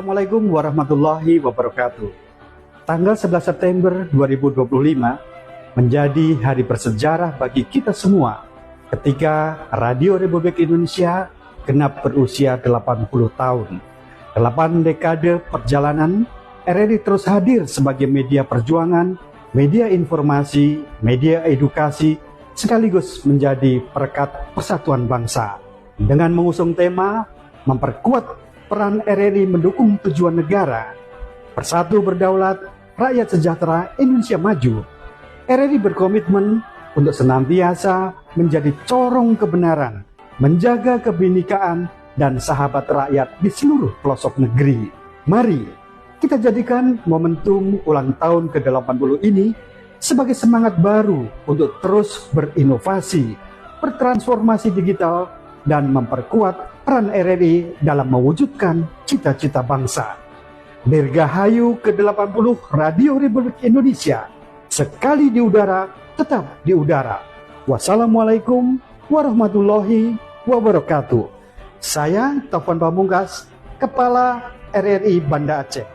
Assalamualaikum warahmatullahi wabarakatuh. Tanggal 11 September 2025 menjadi hari bersejarah bagi kita semua ketika Radio Republik Indonesia genap berusia 80 tahun. 8 dekade perjalanan, RRI terus hadir sebagai media perjuangan, media informasi, media edukasi, sekaligus menjadi perekat persatuan bangsa. Dengan mengusung tema memperkuat peran RRI mendukung tujuan negara, bersatu berdaulat, rakyat sejahtera, Indonesia maju. RRI berkomitmen untuk senantiasa menjadi corong kebenaran, menjaga kebinekaan dan sahabat rakyat di seluruh pelosok negeri. Mari kita jadikan momentum ulang tahun ke-80 ini sebagai semangat baru untuk terus berinovasi, bertransformasi digital, dan memperkuat peran RRI dalam mewujudkan cita-cita bangsa. Dirgahayu ke-80 Radio Republik Indonesia, sekali di udara, tetap di udara. Wassalamualaikum warahmatullahi wabarakatuh. Saya Taufan Pamungkas, Kepala RRI Banda Aceh.